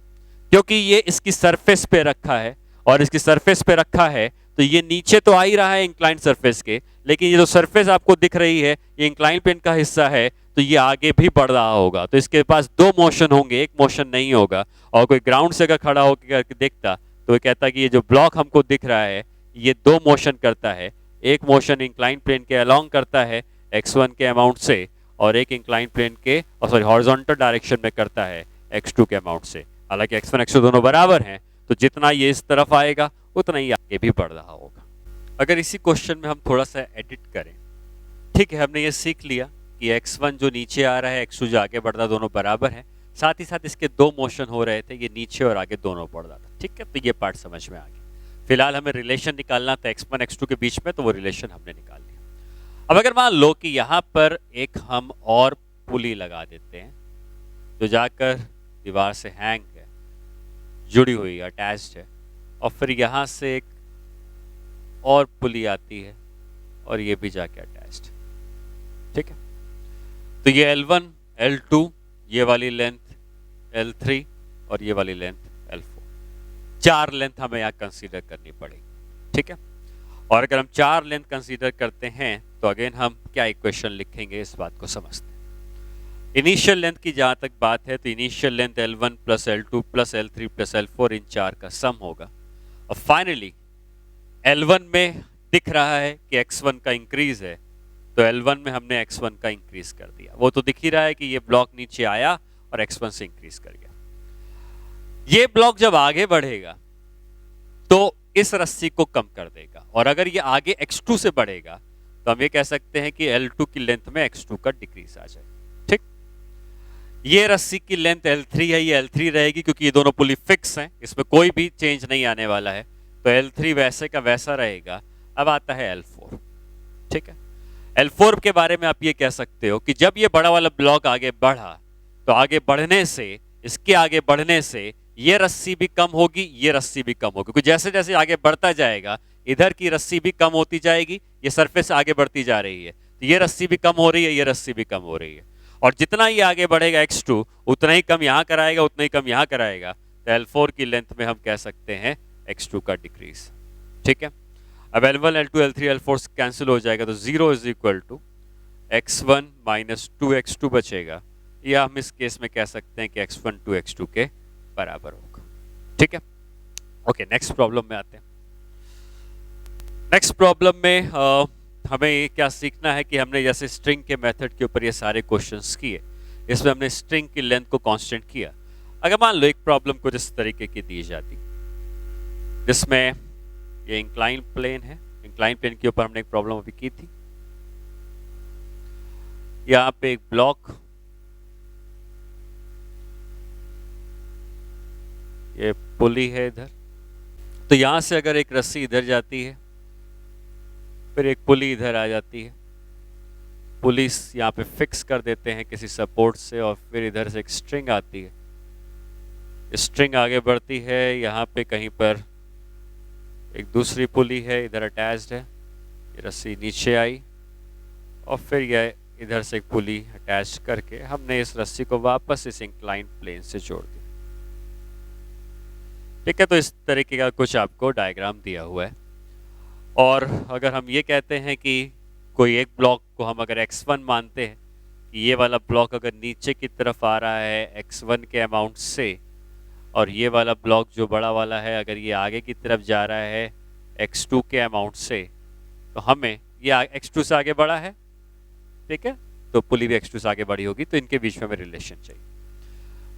A: क्योंकि ये इसकी सरफेस पे रखा है और इसकी सरफेस पे रखा है तो ये नीचे तो आ ही रहा है इंक्लाइन सरफेस के, लेकिन ये जो सरफेस आपको दिख रही है ये इंक्लाइन प्लेन का हिस्सा है, तो ये आगे भी बढ़ रहा होगा। तो इसके पास दो मोशन होंगे, एक मोशन नहीं होगा। और कोई ग्राउंड से अगर खड़ा होकर देखता तो वो कहता कि ये जो ब्लॉक हमको दिख रहा है ये दो मोशन करता है, एक मोशन इंक्लाइन प्लेन के अलोंग करता है x1 के अमाउंट से, और एक इंक्लाइन प्लेन के सॉरी हॉरिजॉन्टल डायरेक्शन में करता है x2 के अमाउंट से। हालांकि x1 x2 दोनों बराबर हैं, तो जितना ये इस तरफ आएगा उतना ही आगे भी बढ़ रहा होगा। अगर इसी क्वेश्चन में हम थोड़ा सा एडिट करें, ठीक है, हमने ये सीख लिया कि x1 जो नीचे आ रहा है, x2 जो आगे बढ़ रहा है, दोनों बराबर हैं। साथ ही साथ इसके दो मोशन हो रहे थे, ये नीचे और आगे दोनों बढ़ रहा था। ठीक है, तो ये पार्ट समझ में आ गया। फिलहाल हमें रिलेशन निकालना था x1 x2 के बीच में, तो वो रिलेशन हमने निकाल लिया। अब अगर मान लो कि यहाँ पर एक हम और पुली लगा देते हैं जो जाकर दीवार से हैंग है, जुड़ी हुई है, अटैच्ड है, और फिर यहाँ से एक और पुली आती है और ये भी जाके अटैच्ड। ठीक है, तो ये L1 L2, ये वाली लेंथ L3 और ये वाली लेंथ L4, 4 लेंथ हमें यहाँ कंसीडर करनी पड़ेगी। ठीक है, और अगर हम 4 लेंथ कंसीडर करते हैं तो अगेन हम क्या इक्वेशन लिखेंगे, इस बात को समझते हैं। इनिशियल लेंथ की जहाँ तक बात है, तो initial length L1 plus L2 plus L3 plus L4 इन 4 का सम होगा। और फाइनली L1 में दिख रहा है कि x1 का इंक्रीज है, तो L1 में हमने x1 का इंक्रीज कर दिया। वो तो दिख ही रहा है कि ये ब्लॉक नीचे आया और x1 से इंक्रीज कर गया। ये ब्लॉक जब आगे बढ़ेगा तो इस रस्सी को कम कर देगा, और अगर ये आगे x2 से बढ़ेगा तो हम ये कह सकते हैं कि L2 की लेंथ में x2 का डिक्रीज आ जाए। ठीक, ये रस्सी की लेंथ L3 है, ये L3 रहेगी क्योंकि ये दोनों पुली फिक्स हैं, इसमें कोई भी चेंज नहीं आने वाला है, तो L3 वैसे का वैसा रहेगा। अब आता है L4। ठीक है, L4 के बारे में आप ये कह सकते हो कि जब ये बड़ा वाला ब्लॉक आगे बढ़ा तो आगे बढ़ने से, इसके आगे बढ़ने से ये रस्सी भी कम होगी, ये रस्सी भी कम होगी, क्योंकि जैसे जैसे आगे बढ़ता जाएगा इधर की रस्सी भी कम होती जाएगी, ये सरफेस आगे बढ़ती जा रही है, तो ये रस्सी भी कम हो रही है, ये रस्सी भी कम हो रही है, और जितना ये आगे बढ़ेगा x2 उतना ही कम यहाँ कराएगा, उतना ही कम यहाँ कराएगा, तो L4 की लेंथ में हम कह सकते हैं x2 का डिक्रीज। ठीक है, अब L1 L2 L3 L4 cancel हो जाएगा, तो 0 is equal to x1 minus 2x2 बचेगा, या हम इस केस में कह सकते हैं कि x1 2x2 के बराबर होगा। ठीक है, ओके, नेक्स्ट प्रॉब्लम में आते हैं। नेक्स्ट प्रॉब्लम में हमें क्या सीखना है कि हमने जैसे स्ट्रिंग के मेथड के ऊपर ये सारे क्वेश्चंस किए, इसमें हमने स्ट्रिंग की लेंथ को कांस्टेंट किया। अगर मान लो एक प्रॉब्लम कुछ इस तरीके की दी जाती, जिसमें ये इंक्लाइन प्लेन है, इंक्लाइन प्लेन के ऊपर हमने एक प्रॉब्लम अभी की थी। यहाँ पे एक ब्लॉक, ये पुली है इधर, तो यहां से अगर एक रस्सी इधर जाती है, फिर एक पुली इधर आ जाती है, पुलिस यहाँ पे फिक्स कर देते हैं किसी सपोर्ट से, और फिर इधर से एक स्ट्रिंग आती है, स्ट्रिंग आगे बढ़ती है, यहाँ पे कहीं पर एक दूसरी पुली है इधर अटैच्ड है, ये रस्सी नीचे आई और फिर यह इधर से एक पुली अटैच करके हमने इस रस्सी को वापस इस इंक्लाइन प्लेन से जोड़ दिया। ठीक है, तो इस तरीके का कुछ आपको डायग्राम दिया हुआ है। और अगर हम ये कहते हैं कि कोई एक ब्लॉक को हम अगर x1 मानते हैं कि ये वाला ब्लॉक अगर नीचे की तरफ आ रहा है x1 के अमाउंट से, और ये वाला ब्लॉक जो बड़ा वाला है अगर ये आगे की तरफ जा रहा है x2 के अमाउंट से, तो हमें ये x2 से आगे बढ़ा है, ठीक है, तो पुली भी x2 से आगे बढ़ी होगी, तो इनके बीच में हमें रिलेशन चाहिए।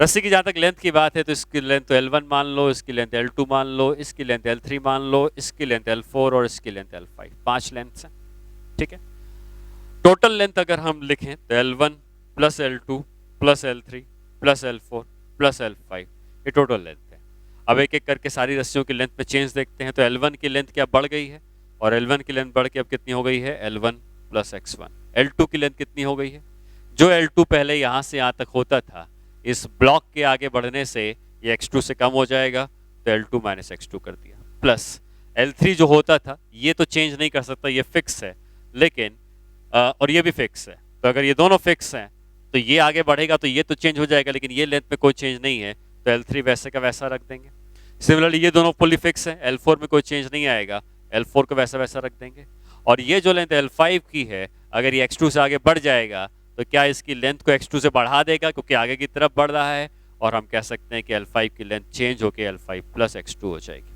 A: रस्सी की जहाँ तक लेंथ की बात है, तो इसकी लेंथ तो L1 मान लो, इसकी लेंथ L2 मान लो, इसकी लेंथ L3 मान लो, इसकी लेंथ L4 और इसकी लेंथ L5, 5 लेंथ्स हैं। ठीक है, टोटल लेंथ अगर हम लिखें तो L1 plus L2 plus L3 plus L4 plus L5, ये टोटल लेंथ है। अब एक एक करके सारी रस्सियों की लेंथ में चेंज देखते हैं, तो L1 की लेंथ क्या बढ़ गई है, और L1 की लेंथ बढ़ के अब कितनी हो गई है, L1 प्लस x1। L2 की लेंथ कितनी हो गई है, जो L2 पहले यहाँ से यहाँ तक होता था, इस ब्लॉक के आगे बढ़ने से ये x2 से कम हो जाएगा, तो L2 माइनस x2 कर दिया, प्लस L3 जो होता था ये तो चेंज नहीं कर सकता, ये फिक्स है, लेकिन और ये भी फिक्स है, तो अगर ये दोनों फिक्स हैं तो ये आगे बढ़ेगा तो ये तो चेंज हो जाएगा, लेकिन ये लेंथ में कोई चेंज नहीं है, तो L3 वैसे का वैसा रख देंगे। सिमिलरली ये दोनों पुली फिक्स है, L4 में कोई चेंज नहीं आएगा, L4 को वैसा वैसा रख देंगे। और ये जो लेंथ L5 की है, अगर ये x2 से आगे बढ़ जाएगा तो क्या इसकी लेंथ को x2 से बढ़ा देगा, क्योंकि आगे की तरफ बढ़ रहा है, और हम कह सकते हैं कि L5 की लेंथ चेंज होकर L5 प्लस x2 हो जाएगी।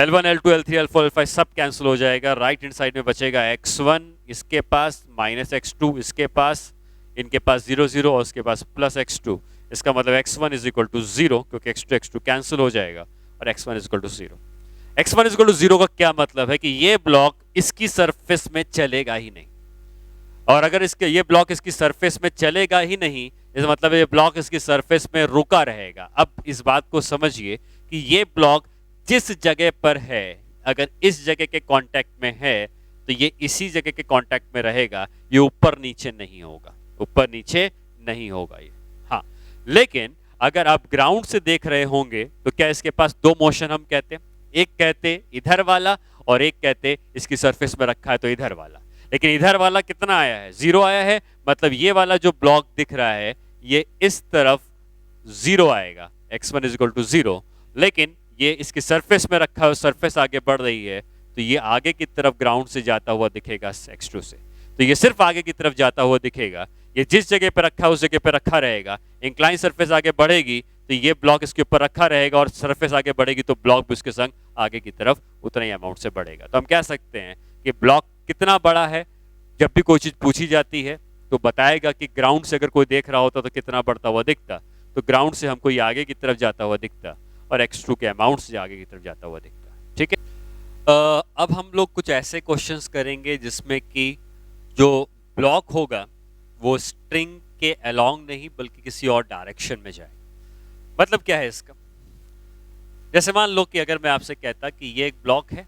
A: L1 L2 L3 L4 L5 सब कैंसिल हो जाएगा, राइट हैंड साइड में बचेगा x1 इसके पास माइनस x2 इसके पास, इनके पास 0 0 और उसके पास प्लस x2, इसका मतलब x1 इज इक्वल टू 0 क्योंकि x2 कैंसिल हो जाएगा और x1 is equal to 0। x1 is equal to 0 का क्या मतलब है कि ये ब्लॉक इसकी सरफेस में चलेगा ही नहीं, और अगर इसके ये ब्लॉक इसकी सरफेस में चलेगा ही नहीं, इसका मतलब ये ब्लॉक इसकी सरफेस में रुका रहेगा। अब इस बात को समझिए कि ये ब्लॉक जिस जगह पर है, अगर इस जगह के कांटेक्ट में है तो ये इसी जगह के कांटेक्ट में रहेगा, ये ऊपर नीचे नहीं होगा, ऊपर नीचे नहीं होगा ये। हाँ, लेकिन अगर आप ग्राउंड से देख रहे होंगे तो क्या इसके पास दो मोशन हम कहते हैं, एक कहते इधर वाला और एक कहते इसकी सरफेस में रखा है तो इधर वाला। लेकिन इधर वाला कितना आया है, 0 आया है, मतलब ये वाला जो ब्लॉक दिख रहा है ये इस तरफ 0 आएगा, x1 इज इक्वल टू 0। लेकिन ये इसकी सरफेस में रखा है, सरफेस आगे बढ़ रही है तो ये आगे की तरफ ग्राउंड से जाता हुआ दिखेगा x2 से, तो ये सिर्फ आगे की तरफ जाता हुआ दिखेगा। ये जिस जगह पे रखा है उस जगह पे रखा रहेगा। इंक्लाइन सरफेस आगे बढ़ेगी तो ये ब्लॉक इसके ऊपर रखा रहेगा, और सरफेस आगे बढ़ेगी तो ब्लॉक भी उसके संग आगे की तरफ उतना ही अमाउंट से बढ़ेगा। तो हम कह सकते हैं कि ब्लॉक कितना बड़ा है, जब भी कोई चीज पूछी जाती है तो बताएगा कि ग्राउंड से अगर कोई देख रहा होता तो कितना बढ़ता हुआ दिखता, तो ग्राउंड से हमको ये आगे की तरफ जाता हुआ दिखता और x2 के अमाउंट से आगे की तरफ जाता हुआ दिखता। ठीक है, अब हम लोग कुछ ऐसे क्वेश्चंस करेंगे जिसमें कि जो ब्लॉक होगा वो स्ट्रिंग के अलोंग नहीं बल्कि किसी और डायरेक्शन में जाए। मतलब क्या है इसका, जैसे मान लो कि अगर मैं आपसे कहता कि ये एक ब्लॉक है,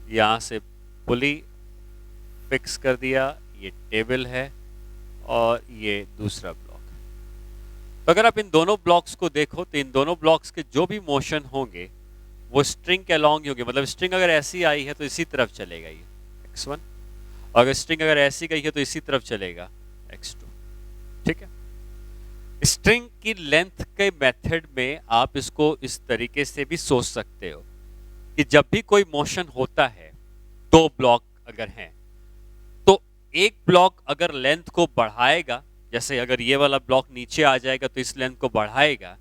A: यहां से पुली फिक्स कर दिया, ये टेबल है और ये दूसरा ब्लॉक है। तो अगर आप इन दोनों ब्लॉक्स को देखो तो इन दोनों ब्लॉक्स के जो भी मोशन होंगे वो स्ट्रिंग के अलोंग ही होंगे। मतलब स्ट्रिंग अगर ऐसी आई है तो इसी तरफ चलेगा ये x1, और अगर स्ट्रिंग अगर ऐसी गई है तो इसी तरफ चलेगा x2। ठीक है, स्ट्रिंग की लेंथ के मेथड में आप इसको इस तरीके से भी सोच सकते हो कि जब भी कोई मोशन होता है, दो ब्लॉक अगर हैं, तो एक ब्लॉक अगर लेंथ को बढ़ाएगा, जैसे अगर ये वाला ब्लॉक नीचे आ जाएगा तो इस लेंथ को बढ़ाएगा,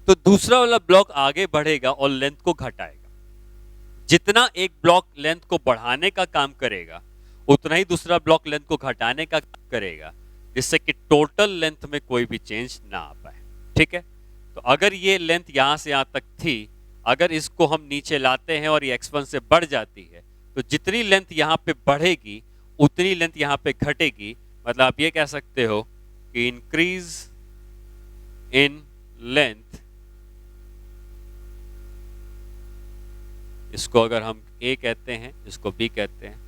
A: तो दूसरा वाला ब्लॉक आगे बढ़ेगा और लेंथ को घटाएगा। जितना एक ब्लॉक लेंथ को बढ़ाने का काम करेगा उतना ही दूसरा ब्लॉक लेंथ को घटाने का काम करेगा, जिससे कि टोटल लेंथ में कोई भी चेंज ना आ पाए। ठीक है, तो अगर ये लेंथ यहां से यहां तक थी, अगर इसको हम नीचे लाते हैं और ये x1 से बढ़ जाती है तो जितनी लेंथ यहां पे बढ़ेगी उतनी लेंथ यहां पे घटेगी। मतलब आप ये कह सकते हो कि इंक्रीज इन लेंथ, इसको अगर हम A कहते हैं, इसको B कहते हैं,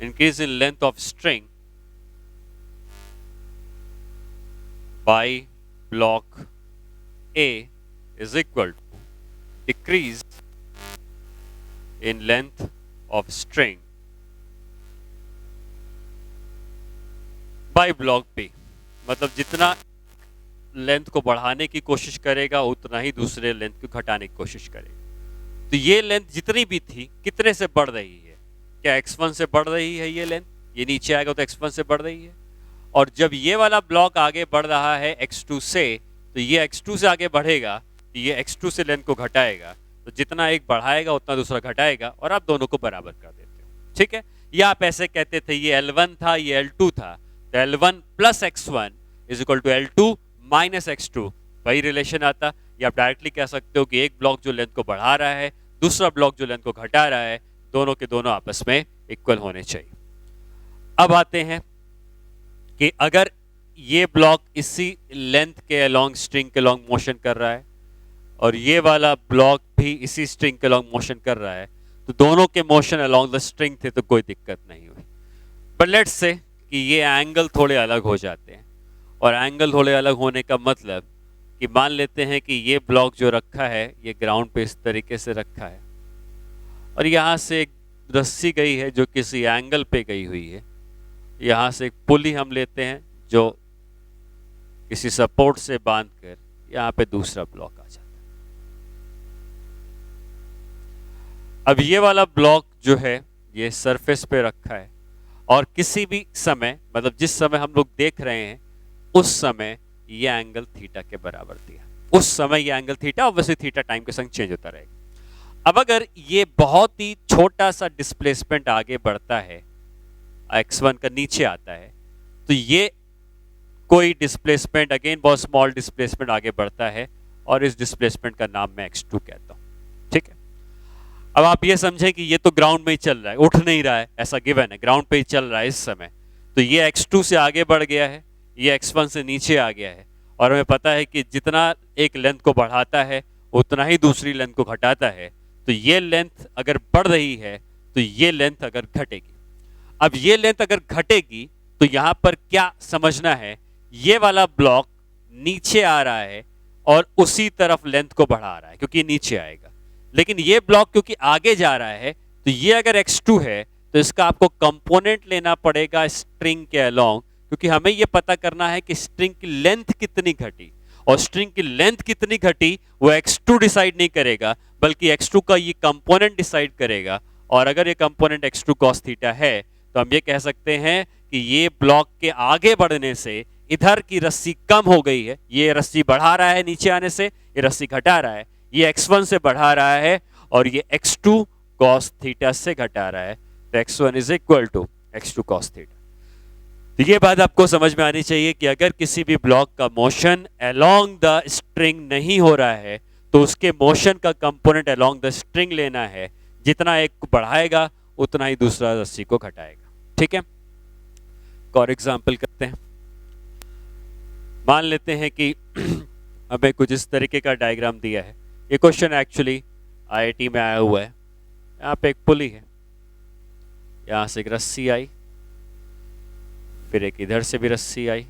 A: increase in length of string bye block A is equal to decrease in length of string by block B। मतलब जितना लेंथ को बढ़ाने की कोशिश करेगा उतना ही दूसरे लेंथ को घटाने की कोशिश करेगा। तो ये लेंथ जितनी भी थी कितने से बढ़ रही है, क्या x1 से बढ़ रही है ये लेंथ, ये नीचे आएगा तो x1 से बढ़ रही है, और जब ये वाला ब्लॉक आगे बढ़ रहा है x2 से तो ये x2 से आगे बढ़ेगा, तो ये x2 से लेंथ को घटाएगा, तो जितना एक बढ़ाएगा उतना दूसरा घटाएगा और आप दोनों को बराबर कर देते हो। ठीक है, या आप ऐसे कहते थे ये L1 था ये L2 था, तो L1 plus x1 is equal to L2 minus x2, वही रिलेशन आता। या आप डायरेक्टली कह सकते हो कि एक ब्लॉक जो लेंथ को बढ़ा रहा है, दूसरा ब्लॉक जो लेंथ को घटा रहा है, दोनों के दोनों आपस में इक्वल होने चाहिए। अब आते हैं कि अगर ये ब्लॉक इसी लेंथ के अलोंग स्ट्रिंग के अलोंग मोशन कर रहा है और ये वाला ब्लॉक भी इसी स्ट्रिंग के अलोंग मोशन कर रहा है, तो दोनों के मोशन अलोंग द स्ट्रिंग थे तो कोई दिक्कत नहीं हुई। बट लेट्स से कि ये एंगल थोड़े अलग हो जाते हैं, और एंगल थोड़े अलग होने का मतलब कि मान लेते हैं कि ये ब्लॉक जो रखा है ये ग्राउंड पे इस तरीके से रखा है और यहाँ से एक रस्सी गई है जो किसी एंगल पे गई हुई है, यहाँ से एक पुली हम लेते हैं जो किसी सपोर्ट से बांधकर यहाँ पे दूसरा ब्लॉक आ जाता है। अब ये वाला ब्लॉक जो है ये सरफेस पे रखा है और किसी भी समय, मतलब जिस समय हम लोग देख रहे हैं उस समय ये एंगल थीटा के बराबर दिया, उस समय ये angle theta, obviously theta time के संग चेंज होता रहेगा। अब अगर ये बहुत ही छोटा सा डिस्प्लेसमेंट आगे बढ़ता है, x1 का नीचे आता है, तो ये कोई डिस्प्लेसमेंट, अगेन बहुत स्मॉल डिस्प्लेसमेंट आगे बढ़ता है और इस डिस्प्लेसमेंट का नाम मैं x2 कहता हूं। ठीक है, अब आप ये समझें कि ये तो ग्राउंड में ही चल रहा है, उठ नहीं रहा है, ऐसा गिवन है, ग्राउंड पे ही चल रहा है इस समय, तो ये x2 से आगे बढ़ गया है, ये x1 से नीचे आ गया है, और हमें पता है कि जितना एक लेंथ को बढ़ाता है उतना ही दूसरी लेंथ को घटाता है, तो ये लेंथ अगर बढ़ रही है तो ये लेंथ अगर घटेगी। अब ये लेंथ अगर घटेगी तो यहां पर क्या समझना है, ये वाला ब्लॉक नीचे आ रहा है और उसी तरफ लेंथ को बढ़ा रहा है क्योंकि ये नीचे आएगा, लेकिन ये ब्लॉक क्योंकि आगे जा रहा है, तो ये अगर x2 है तो इसका आपको कंपोनेंट लेना पड़ेगा स्ट्रिंग के अलोंग, क्योंकि हमें ये पता करना है कि स्ट्रिंग की लेंथ कितनी घटी, और स्ट्रिंग की लेंथ कितनी घटी वो x2 डिसाइड नहीं करेगा, बल्कि x2 का ये कंपोनेंट डिसाइड करेगा। और अगर ये कंपोनेंट x2 cos थीटा है तो हम ये कह सकते हैं कि ये ब्लॉक के आगे बढ़ने से इधर की रस्सी कम हो गई है, ये रस्सी बढ़ा रहा है नीचे आने से, ये रस्सी घटा रहा है, ये x1 से बढ़ा रहा है और ये x2 cos थीटा से घटा रहा है, तो x1 is equal to x2 cos theta. तो ये बात आपको समझ में आनी चाहिए कि अगर किसी भी ब्लॉक का मोशन अलोंग द स्ट्रिंग नहीं हो रहा है तो उसके मोशन का कंपोनेंट अलोंग द स्ट्रिंग लेना है, जितना एक को बढ़ाएगा उतना ही दूसरा रस्सी को घटाएगा। ठीक है, एक और एग्जाम्पल करते हैं। मान लेते हैं कि हमें कुछ इस तरीके का डायग्राम दिया है, ये क्वेश्चन एक्चुअली आईआईटी में आया हुआ है। यहाँ पे एक पुली है, यहाँ से एक रस्सी आई, फिर एक इधर से भी रस्सी आई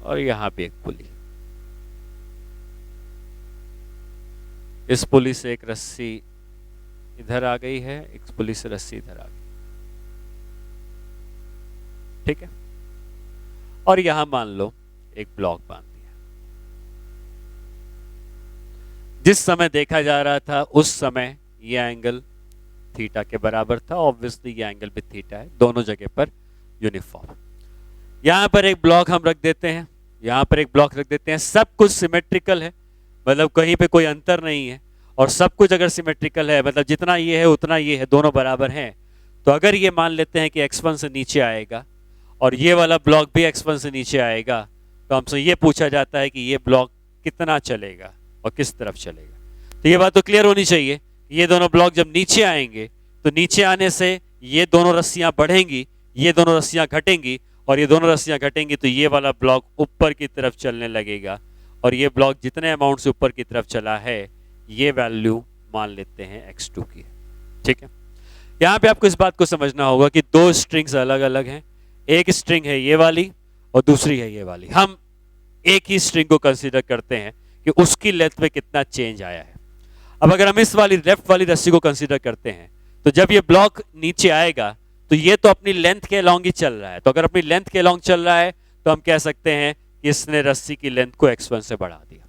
A: और यहाँ भी एक पुली। इस पुली से एक रस्सी इधर आ गई है, एक पुली से रस्सी इधर आ गई। ठीक है, और यहां मान लो एक ब्लॉक बांध दिया। जिस समय देखा जा रहा था उस समय ये एंगल थीटा के बराबर था, ऑब्वियसली ये एंगल भी थीटा है, दोनों जगह पर यूनिफॉर्म। यहां पर एक ब्लॉक हम रख देते हैं, यहां पर एक ब्लॉक रख देते हैं, सब कुछ सिमेट्रिकल है, मतलब कहीं पे कोई अंतर नहीं है, और सब कुछ अगर सिमेट्रिकल है मतलब जितना ये है उतना ये है, दोनों बराबर हैं, तो अगर ये मान लेते हैं कि x1 से नीचे आएगा और ये वाला ब्लॉक भी x1 से नीचे आएगा, तो हमसे ये पूछा जाता है कि ये ब्लॉक कितना चलेगा और किस तरफ चलेगा। तो ये बात तो क्लियर होनी चाहिए, ये दोनों ब्लॉक जब नीचे आएंगे तो नीचे आने से ये दोनों रस्सियां बढ़ेंगी, ये दोनों रस्सियां घटेंगी, और ये दोनों रस्सियां घटेंगी तो ये वाला ब्लॉक ऊपर की तरफ चलने लगेगा, और ये ब्लॉक जितने अमाउंट से ऊपर की तरफ चला है ये वैल्यू मान लेते हैं x2 की। ठीक है, यहाँ पे आपको इस बात को समझना होगा कि दो स्ट्रिंग्स अलग अलग हैं, एक स्ट्रिंग है ये वाली और दूसरी है ये वाली। हम एक ही स्ट्रिंग को कंसीडर करते हैं कि उसकी लेंथ में कितना चेंज आया है। अब अगर हम इस वाली लेफ्ट वाली रस्सी को कंसीडर करते हैं तो जब ये ब्लॉक नीचे आएगा तो ये तो अपनी लेंथ के अलोंग ही चल रहा है, तो अगर अपनी लेंथ के अलोंग चल रहा है तो हम कह सकते हैं कि इसने रस्सी की लेंथ को x1 से बढ़ा दिया।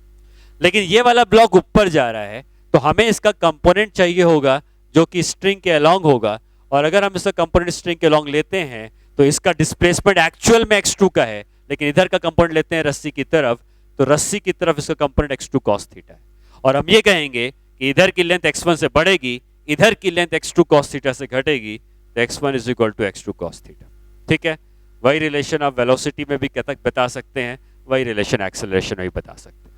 A: लेकिन ये वाला ब्लॉक ऊपर जा रहा है तो हमें इसका कंपोनेंट चाहिए होगा जो कि स्ट्रिंग के अलोंग होगा, और अगर हम इसका कंपोनेंट स्ट्रिंग के अलोंग लेते हैं तो इसका डिस्प्लेसमेंट एक्चुअल में x2 का है, लेकिन इधर का कंपोनेंट लेते हैं रस्सी की तरफ, तो रस्सी की तरफ इसका कंपोनेंट x2 cos थीटा है, और हम ये कहेंगे कि इधर की लेंथ x1 से बढ़ेगी, इधर की लेंथ x2 cos थीटा से घटेगी, तो x1 is equal to x2 cos theta. ठीक है, वही रिलेशन आप वेलोसिटी में भी बता सकते हैं, वही रिलेशन एक्सेलरेशन में भी बता सकते हैं।